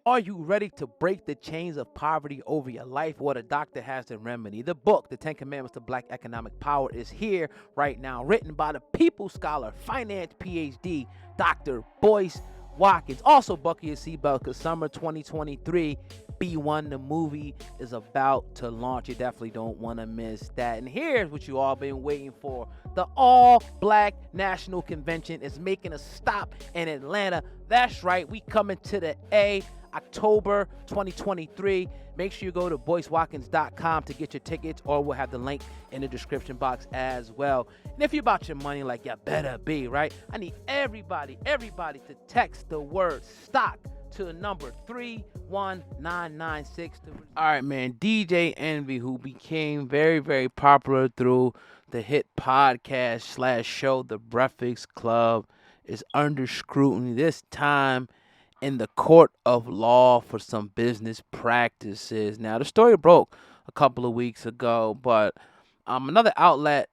Are you ready to break the chains of poverty over your life? What a doctor has the remedy. The book, The 10 Commandments to Black Economic Power, is here right now, written by the People Scholar, Finance PhD, Dr. Boyce Watkins. Also, buckle your seatbelt because summer 2023 B1, the movie, is about to launch. You definitely don't want to miss that. And here's what you all been waiting for. The All Black National Convention is making a stop in Atlanta. That's right, we coming to the A. October 2023. Make sure you go to boycewatkins.com to get your tickets, or we'll have the link in the description box as well. And if you're about your money, like you better be, right? I need everybody to text the word stock to the number 31996. All right, man. DJ Envy, who became very, very popular through the hit podcast / show The Breakfast Club, is under scrutiny this time in the court of law for some business practices. Now, the story broke a couple of weeks ago, but another outlet,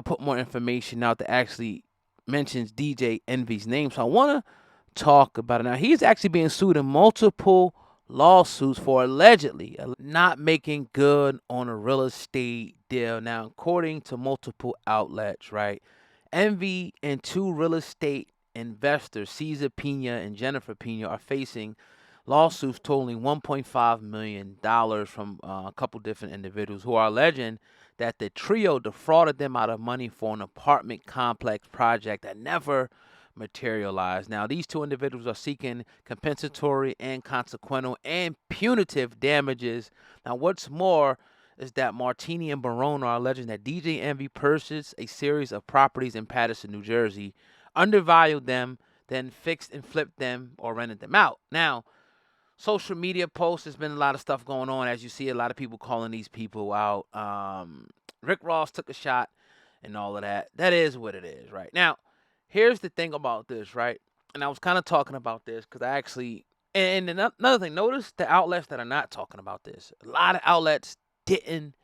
put more information out that actually mentions DJ Envy's name. So I want to talk about it. Now, he's actually being sued in multiple lawsuits for allegedly not making good on a real estate deal. Now, according to multiple outlets, right, Envy and two real estate investors, Cesar Pena and Jennifer Pena, are facing lawsuits totaling $1.5 million from a couple different individuals who are alleging that the trio defrauded them out of money for an apartment complex project that never materialized. Now, these two individuals are seeking compensatory and consequential and punitive damages. Now, what's more is that Martini and Barone are alleging that DJ Envy purchased a series of properties in Paterson, New Jersey, undervalued them, then fixed and flipped them or rented them out. Now, social media posts, there's been a lot of stuff going on. As you see, a lot of people calling these people out. Rick Ross took a shot and all of that. That is what it is, right? Now, here's the thing about this, right? And I was kind of talking about this because I actually, and another thing, notice the outlets that are not talking about this. A lot of outlets didn't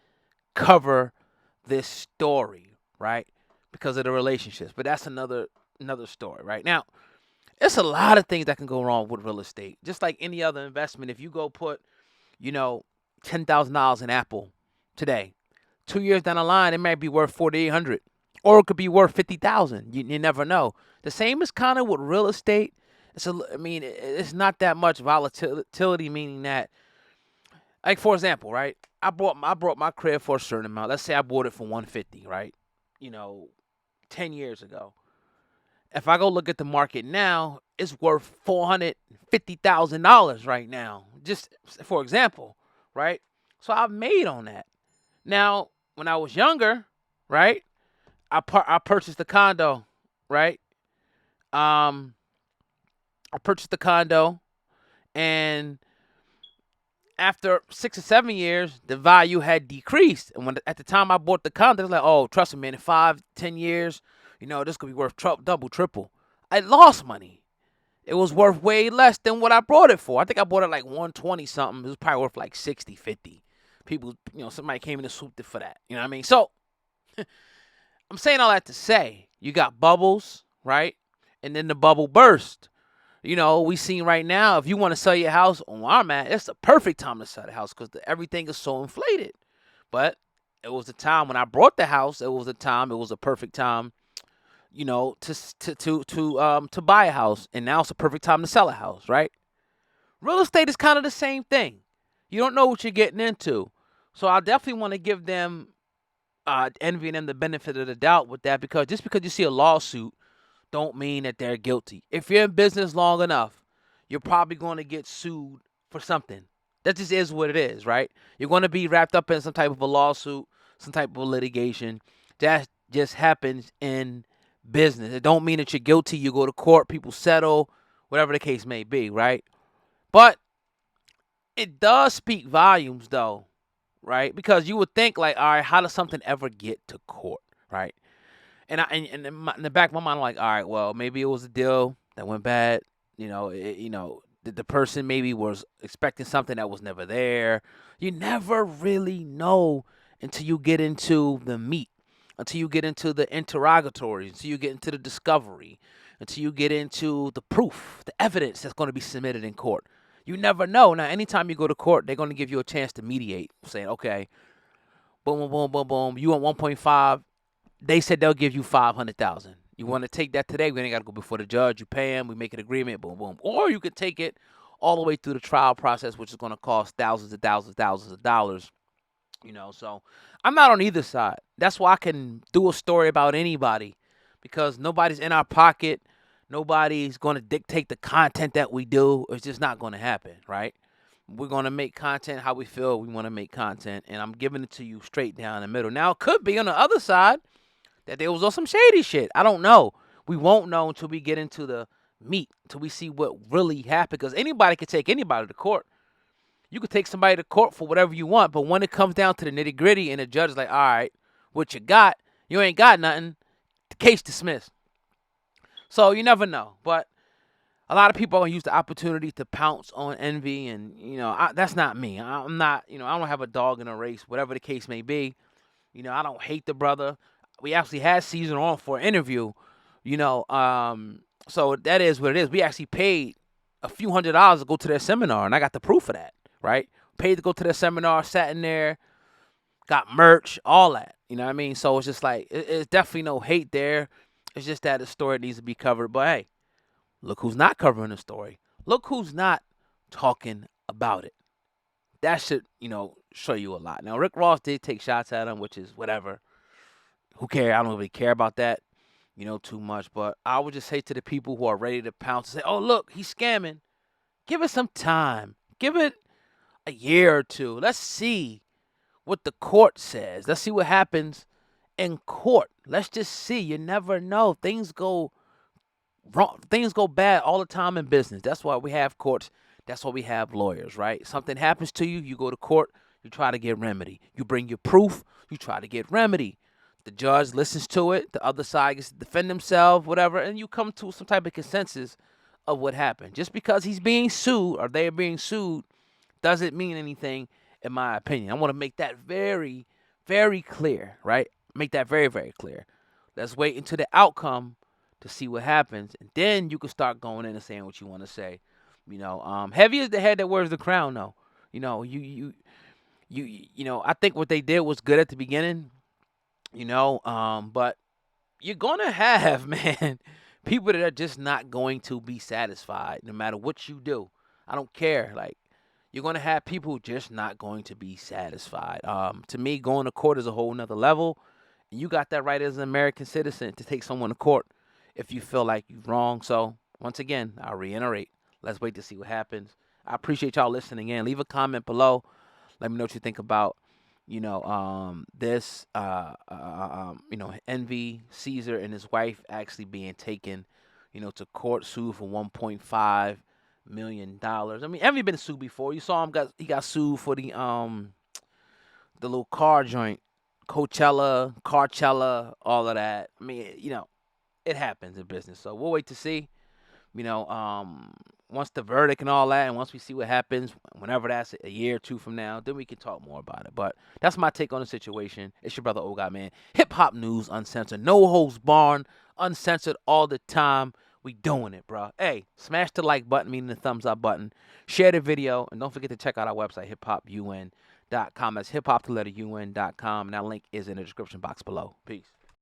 cover this story, right? Because of the relationships. But that's another story, right? Now, it's a lot of things that can go wrong with real estate. Just like any other investment, if you go put, $10,000 in Apple today, 2 years down the line, it might be worth 4,800, or it could be worth 50,000. You never know. The same is kind of with real estate. It's not that much volatility, meaning that, like, for example, right? I bought my crib for a certain amount. Let's say I bought it for 150, right? 10 years ago. If I go look at the market now, it's worth $450,000 right now. Just for example, right? So I've made on that. Now, when I was younger, right? I purchased a condo, right? I purchased the condo, and after 6 or 7 years, the value had decreased. And at the time I bought the condo, it was like, oh, trust me, man, in 5, 10 years, this could be worth double, triple. I lost money. It was worth way less than what I bought it for. I think I bought it like 120 something. It was probably worth like 60, 50. People, somebody came in and swooped it for that. You know what I mean? So I'm saying all that to say, you got bubbles, right? And then the bubble burst. We seen right now, if you want to sell your house on where I'm at, it's the perfect time to sell the house because everything is so inflated. But it was the time when I bought the house. It was a perfect time, to buy a house, and now it's a perfect time to sell a house, right? Real estate is kind of the same thing. You don't know what you're getting into, so I definitely want to give them, envying them, the benefit of the doubt with that, because just because you see a lawsuit don't mean that they're guilty. If you're in business long enough, you're probably going to get sued for something. That just is what it is, right? You're going to be wrapped up in some type of a lawsuit, some type of litigation. That just happens in business. It don't mean that you're guilty. You go to court, people settle, whatever the case may be, right? But it does speak volumes, though, right? Because you would think, like, all right, how does something ever get to court, right? And in the back of my mind, I'm like, all right, well, maybe it was a deal that went bad. The person maybe was expecting something that was never there. You never really know until you get into the meat, until you get into the interrogatories, until you get into the discovery, until you get into the proof, the evidence that's going to be submitted in court. You never know. Now, anytime you go to court, they're going to give you a chance to mediate, saying, okay, boom, boom, boom, boom, boom. You want 1.5. They said they'll give you 500,000. You want to take that today? We ain't got to go before the judge. You pay him. We make an agreement. Boom, boom. Or you could take it all the way through the trial process, which is going to cost thousands and thousands, thousands of dollars. So I'm not on either side. That's why I can do a story about anybody, because nobody's in our pocket. Nobody's going to dictate the content that we do. It's just not going to happen, right? We're going to make content how we feel we want to make content, and I'm giving it to you straight down the middle. Now, it could be on the other side that there was some shady shit. I don't know. We won't know until we get into the meat, until we see what really happened, because anybody can take anybody to court. You could take somebody to court for whatever you want, but when it comes down to the nitty gritty and the judge is like, all right, what you got? You ain't got nothing. The case dismissed. So you never know. But a lot of people are going to use the opportunity to pounce on envy, and, that's not me. I'm not, I don't have a dog in a race, whatever the case may be. I don't hate the brother. We actually had Caesar on for an interview, so that is what it is. We actually paid a few $100s to go to their seminar, and I got the proof of that. Right? Paid to go to the seminar, sat in there, got merch, all that. You know what I mean? So it's just like, it's definitely no hate there. It's just that the story needs to be covered. But hey, look who's not covering the story. Look who's not talking about it. That should, show you a lot. Now, Rick Ross did take shots at him, which is whatever. Who cares? I don't really care about that, too much. But I would just say to the people who are ready to pounce and say, oh, look, he's scamming. Give it some time. Give it a year or two. Let's see what the court says. Let's see what happens in court. Let's just see. You never know. Things go wrong. Things go bad all the time in business. That's why we have courts. That's why we have lawyers, right? Something happens to you, you go to court, you try to get remedy. You bring your proof, you try to get remedy. The judge listens to it. The other side gets to defend themselves, whatever, and you come to some type of consensus of what happened. Just because he's being sued or they're being sued doesn't mean anything, in my opinion. I want to make that very, very clear, right? Make that very, very clear. Let's wait until the outcome to see what happens, and then you can start going in and saying what you want to say. Heavy is the head that wears the crown, though. I think what they did was good at the beginning, but you're gonna have, man, people that are just not going to be satisfied no matter what you do. I don't care. Like, you're going to have people just not going to be satisfied. To me, going to court is a whole nother level. And you got that right as an American citizen to take someone to court if you feel like you're wrong. So, once again, I'll reiterate. Let's wait to see what happens. I appreciate y'all listening in. Leave a comment below. Let me know what you think about, this, Envy, Caesar, and his wife actually being taken, to court, sued for $1.5 million. I mean, Envy been sued before. You saw him he got sued for the little car joint, Carcella, all of that. I mean, it happens in business. So we'll wait to see. Once the verdict and all that, and once we see what happens, whenever that's a year or two from now, then we can talk more about it. But that's my take on the situation. It's your brother, Old Guy, man. Hip Hop News, Uncensored. No holds barred, uncensored all the time. We doing it, bro. Hey, smash the like button, meaning the thumbs up button. Share the video, and don't forget to check out our website, hiphopun.com. That's hiphop, the letter UN.com, and that link is in the description box below. Peace.